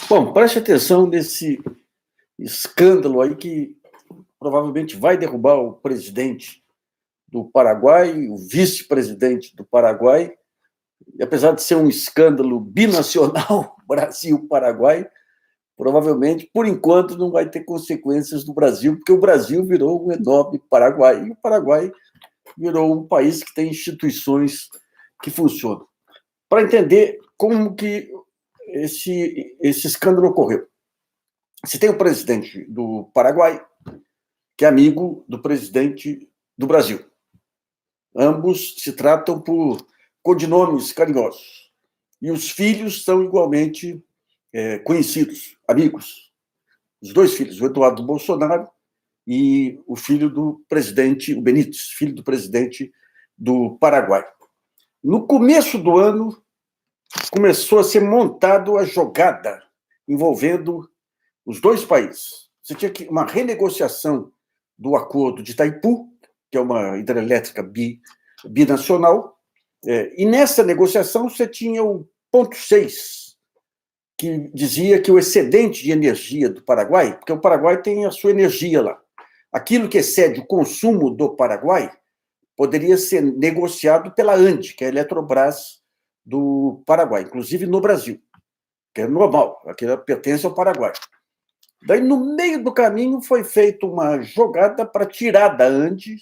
Bom, preste atenção nesse escândalo aí que provavelmente vai derrubar o presidente do Paraguai, o vice-presidente do Paraguai, e apesar de ser um escândalo binacional, Brasil-Paraguai, provavelmente, por enquanto, não vai ter consequências no Brasil, porque o Brasil virou um enorme Paraguai, e o Paraguai virou um país que tem instituições que funcionam. Para entender como que esse escândalo ocorreu. Você tem o presidente do Paraguai, que é amigo do presidente do Brasil. Ambos se tratam por codinomes carinhosos. E os filhos são igualmente conhecidos, amigos. Os dois filhos, o Eduardo Bolsonaro e o filho do presidente, o Benítez, filho do presidente do Paraguai. No começo do ano, começou a ser montada a jogada envolvendo os dois países. Você tinha uma renegociação do acordo de Itaipu, que é uma hidrelétrica binacional, e nessa negociação você tinha o ponto 6, que dizia que o excedente de energia do Paraguai, porque o Paraguai tem a sua energia lá, aquilo que excede o consumo do Paraguai poderia ser negociado pela ANDE, que é a Eletrobras do Paraguai, inclusive no Brasil, que é normal, aquilo pertence ao Paraguai. Daí, no meio do caminho, foi feita uma jogada para tirar da ANDE,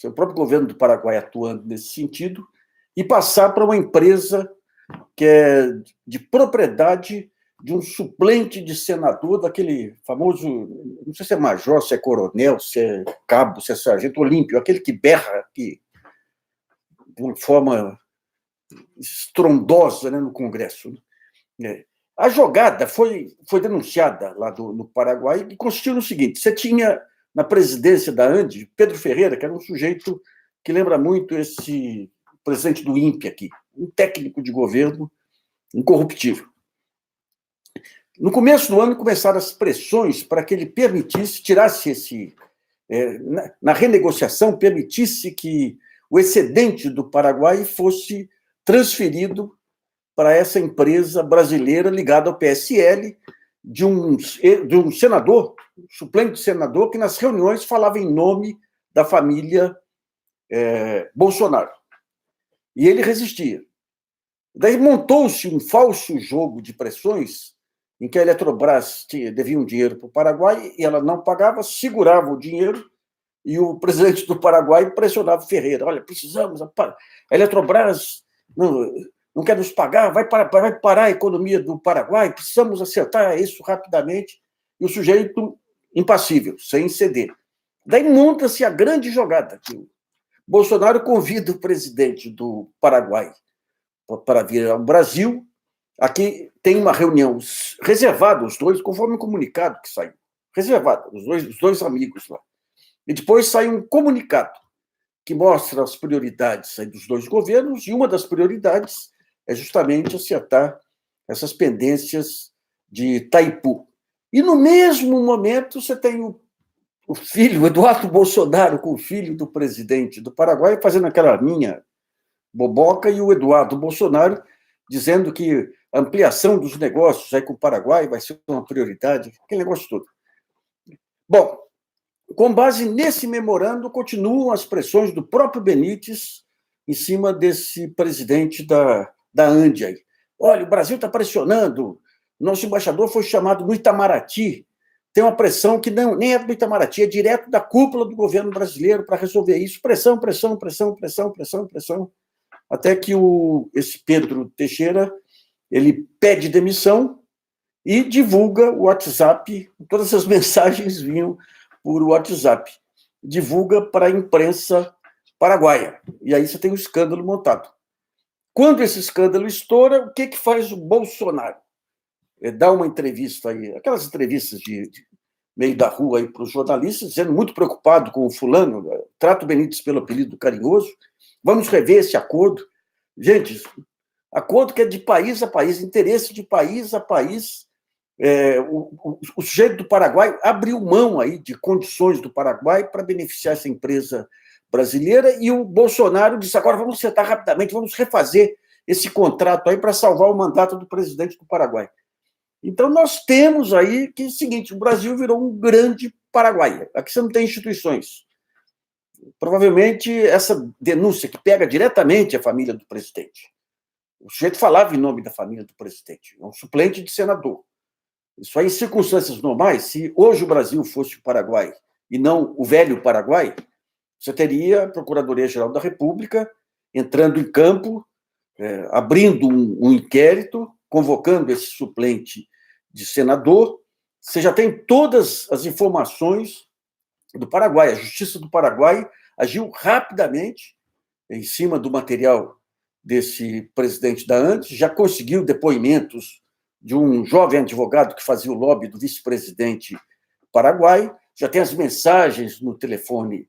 o próprio governo do Paraguai atuando nesse sentido, e passar para uma empresa que é de propriedade de um suplente de senador, daquele famoso, não sei se é major, se é coronel, se é cabo, se é sargento Olímpio, aquele que berra aqui, de uma forma estrondosa, né, no Congresso. A jogada foi denunciada lá no Paraguai e consistiu no seguinte: você tinha na presidência da ANDE Pedro Ferreira, que era um sujeito que lembra muito esse presidente do INPE aqui, um técnico de governo incorruptível. No começo do ano começaram as pressões para que ele permitisse, tirasse na renegociação, permitisse que o excedente do Paraguai fosse transferido para essa empresa brasileira ligada ao PSL, de um senador, suplente senador, que nas reuniões falava em nome da família Bolsonaro. E ele resistia. Daí montou-se um falso jogo de pressões em que a Eletrobras devia um dinheiro para o Paraguai e ela não pagava, segurava o dinheiro e o presidente do Paraguai pressionava Ferreira. Olha, precisamos, a Eletrobras não quer nos pagar, vai parar a economia do Paraguai, precisamos acertar isso rapidamente. E o sujeito impassível, sem ceder. Daí monta-se a grande jogada. Bolsonaro convida o presidente do Paraguai para vir ao Brasil. Aqui tem uma reunião reservada, os dois, conforme o comunicado que saiu. Reservada, os dois amigos lá. E depois sai um comunicado que mostra as prioridades dos dois governos, e uma das prioridades é justamente acertar essas pendências de Itaipu. E, no mesmo momento, você tem o filho, o Eduardo Bolsonaro, com o filho do presidente do Paraguai, fazendo aquela minha boboca, e o Eduardo Bolsonaro dizendo que a ampliação dos negócios aí com o Paraguai vai ser uma prioridade, aquele negócio todo. Bom, com base nesse memorando, continuam as pressões do próprio Benítez em cima desse presidente da ANDE aí. Olha, o Brasil está pressionando, nosso embaixador foi chamado no Itamaraty, tem uma pressão que nem é do Itamaraty, é direto da cúpula do governo brasileiro para resolver isso. Pressão, pressão, pressão, pressão, pressão, pressão, até que esse Pedro Teixeira ele pede demissão e divulga o WhatsApp, todas as mensagens vinham por WhatsApp, divulga para a imprensa paraguaia. E aí você tem um escândalo montado. Quando esse escândalo estoura, o que faz o Bolsonaro? Dá uma entrevista aí, aquelas entrevistas de meio da rua aí para os jornalistas, dizendo muito preocupado com o fulano, trata o Benítez pelo apelido carinhoso, vamos rever esse acordo. Gente, acordo que é de país a país, interesse de país a país. O sujeito do Paraguai abriu mão aí de condições do Paraguai para beneficiar essa empresa brasileira, e o Bolsonaro disse: agora vamos sentar rapidamente, vamos refazer esse contrato aí para salvar o mandato do presidente do Paraguai. Então, nós temos aí que é o seguinte, o Brasil virou um grande Paraguai. Aqui você não tem instituições. Provavelmente, essa denúncia que pega diretamente a família do presidente. O sujeito falava em nome da família do presidente. É um suplente de senador. Isso aí, em circunstâncias normais, se hoje o Brasil fosse o Paraguai e não o velho Paraguai, você teria a Procuradoria-Geral da República entrando em campo, abrindo um inquérito, convocando esse suplente de senador. Você já tem todas as informações do Paraguai. A Justiça do Paraguai agiu rapidamente em cima do material desse presidente da ANDES, já conseguiu depoimentos de um jovem advogado que fazia o lobby do vice-presidente paraguai, já tem as mensagens no telefone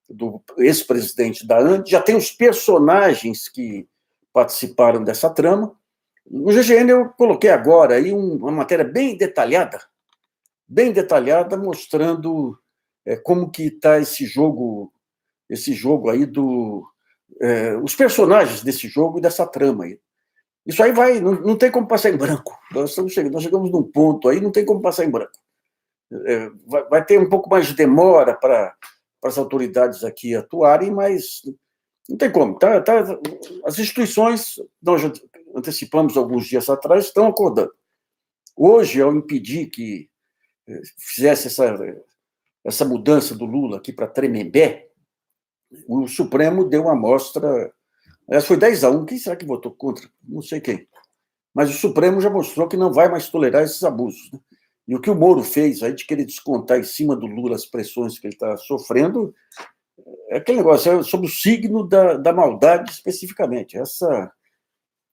do ex-presidente da ANDES, já tem os personagens que participaram dessa trama. No GGN eu coloquei agora aí uma matéria bem detalhada, mostrando como que está esse jogo aí os personagens desse jogo e dessa trama aí. Isso aí não tem como passar em branco. Nós chegamos num ponto aí, não tem como passar em branco. Vai ter um pouco mais de demora para as autoridades aqui atuarem, mas não tem como. As instituições, nós já antecipamos alguns dias atrás, estão acordando. Hoje, ao impedir que fizesse essa mudança do Lula aqui para Tremembé, o Supremo deu uma amostra. Aliás, foi 10-1. Quem será que votou contra? Não sei quem. Mas o Supremo já mostrou que não vai mais tolerar esses abusos. Né? E o que o Moro fez aí de querer descontar em cima do Lula as pressões que ele está sofrendo é aquele negócio, sobre o signo da maldade especificamente. Essa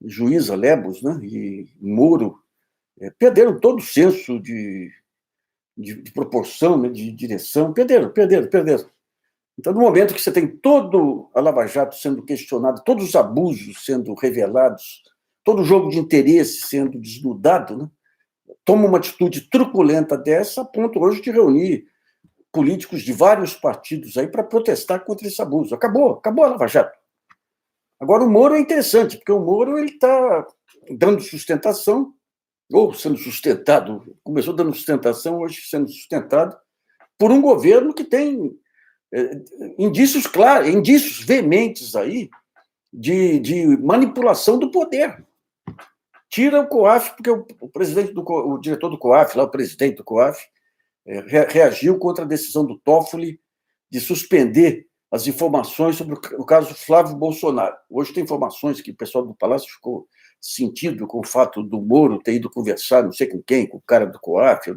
juíza Lebos, né, e Moro perderam todo o senso de proporção, né, de direção. Perderam. Então, no momento que você tem todo a Lava Jato sendo questionado, todos os abusos sendo revelados, todo o jogo de interesse sendo desnudado, né, toma uma atitude truculenta dessa, a ponto hoje de reunir políticos de vários partidos aí para protestar contra esse abuso. Acabou a Lava Jato. Agora, o Moro é interessante, porque o Moro está dando sustentação, ou sendo sustentado, começou dando sustentação, hoje sendo sustentado, por um governo que tem indícios claros, indícios veementes aí de manipulação do poder. Tira o COAF, porque o diretor do COAF, lá, o presidente do COAF, reagiu contra a decisão do Toffoli de suspender as informações sobre o caso Flávio Bolsonaro. Hoje tem informações que o pessoal do Palácio ficou sentido com o fato do Moro ter ido conversar, não sei com quem, com o cara do COAF.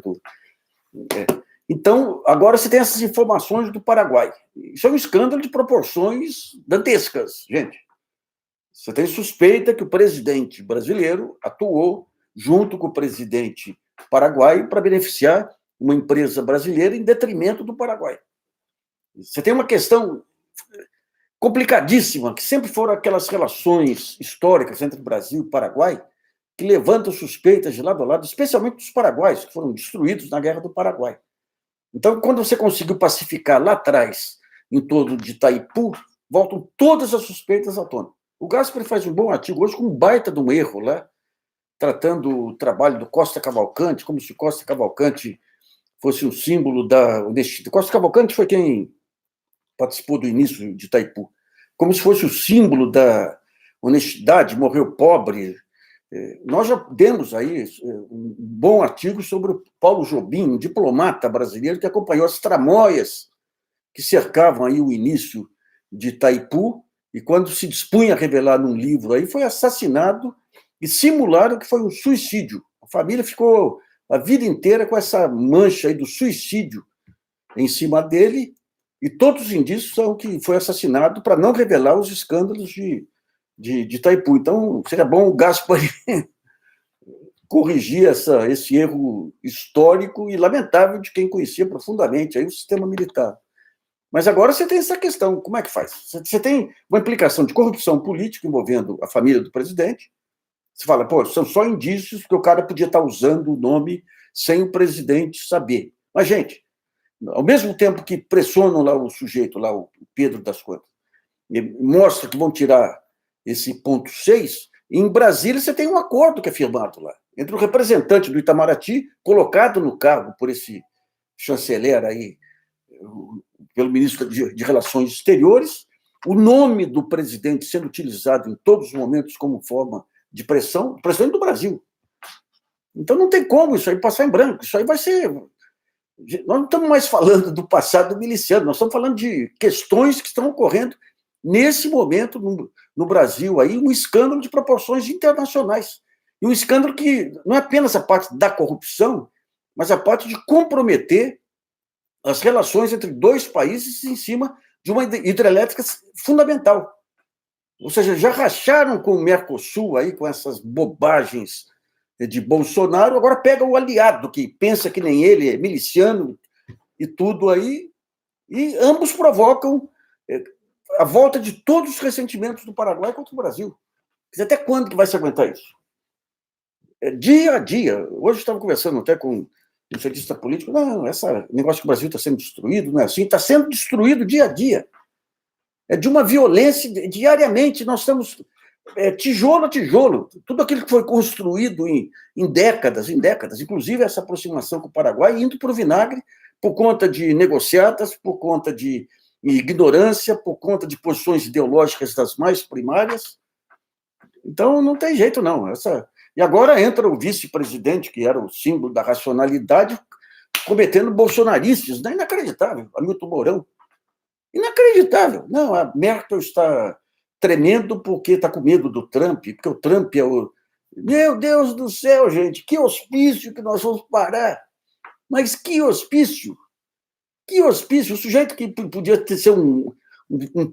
Então, agora você tem essas informações do Paraguai. Isso é um escândalo de proporções dantescas, gente. Você tem suspeita que o presidente brasileiro atuou junto com o presidente paraguaio para beneficiar uma empresa brasileira em detrimento do Paraguai. Você tem uma questão complicadíssima, que sempre foram aquelas relações históricas entre Brasil e Paraguai, que levantam suspeitas de lado a lado, especialmente dos paraguaios, que foram destruídos na Guerra do Paraguai. Então, quando você conseguiu pacificar lá atrás, em torno de Itaipu, voltam todas as suspeitas à tona. O Gaspar faz um bom artigo hoje com um baita de um erro lá, tratando o trabalho do Costa Cavalcante, como se Costa Cavalcante fosse um símbolo da honestidade. Costa Cavalcante foi quem participou do início de Itaipu, como se fosse o símbolo da honestidade, morreu pobre. Nós já demos aí um bom artigo sobre o Paulo Jobim, um diplomata brasileiro que acompanhou as tramóias que cercavam aí o início de Itaipu, e quando se dispunha a revelar num livro aí, foi assassinado e simularam que foi um suicídio. A família ficou a vida inteira com essa mancha aí do suicídio em cima dele, e todos os indícios são que foi assassinado para não revelar os escândalos de Itaipu. Então, seria bom o Gaspar corrigir esse erro histórico e lamentável de quem conhecia profundamente aí o sistema militar. Mas agora você tem essa questão, como é que faz? Você tem uma implicação de corrupção política envolvendo a família do presidente. Você fala, pô, são só indícios que o cara podia estar usando o nome sem o presidente saber. Mas, gente, ao mesmo tempo que pressionam lá o sujeito, lá o Pedro das Contas, mostra que vão tirar esse ponto 6, Em Brasília, você tem um acordo que é firmado lá, entre o representante do Itamaraty, colocado no cargo por esse chanceler aí, pelo ministro de Relações Exteriores, o nome do presidente sendo utilizado em todos os momentos como forma de pressão, o presidente do Brasil. Então não tem como isso aí passar em branco, isso aí vai ser... Nós não estamos mais falando do passado miliciano, nós estamos falando de questões que estão ocorrendo nesse momento no Brasil, aí, um escândalo de proporções internacionais. E um escândalo que não é apenas a parte da corrupção, mas a parte de comprometer as relações entre dois países em cima de uma hidrelétrica fundamental. Ou seja, já racharam com o Mercosul, aí, com essas bobagens de Bolsonaro, agora pega o aliado, que pensa que nem ele, é miliciano e tudo aí, e ambos provocam a volta de todos os ressentimentos do Paraguai contra o Brasil. Até quando que vai se aguentar isso? Dia a dia. Hoje eu estava conversando até com um cientista político, não, esse negócio que o Brasil está sendo destruído, não é assim, está sendo destruído dia a dia. É de uma violência diariamente, nós estamos tijolo a tijolo, tudo aquilo que foi construído em décadas, inclusive essa aproximação com o Paraguai, indo para o vinagre por conta de negociatas, por conta de ignorância, por conta de posições ideológicas das mais primárias. Então, não tem jeito, não. E agora entra o vice-presidente, que era o símbolo da racionalidade, cometendo bolsonarices, né? Inacreditável, Hamilton Mourão. Inacreditável. Não, a Merkel está tremendo porque está com medo do Trump, porque o Trump é o... Meu Deus do céu, gente, que hospício que nós vamos parar. Mas que hospício? Que hospício? O sujeito que podia ser um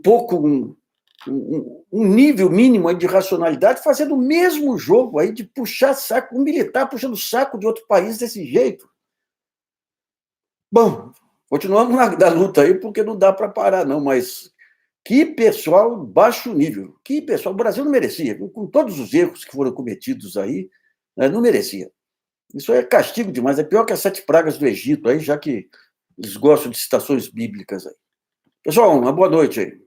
pouco... um nível mínimo aí de racionalidade, fazendo o mesmo jogo aí de puxar saco, um militar puxando saco de outro país desse jeito. Bom, continuamos na luta aí, porque não dá para parar, não, mas que pessoal baixo nível, que pessoal, o Brasil não merecia, com todos os erros que foram cometidos aí, né, não merecia. Isso é castigo demais, é pior que as 7 pragas do Egito, aí, já que eles gostam de citações bíblicas aí. Pessoal, uma boa noite aí.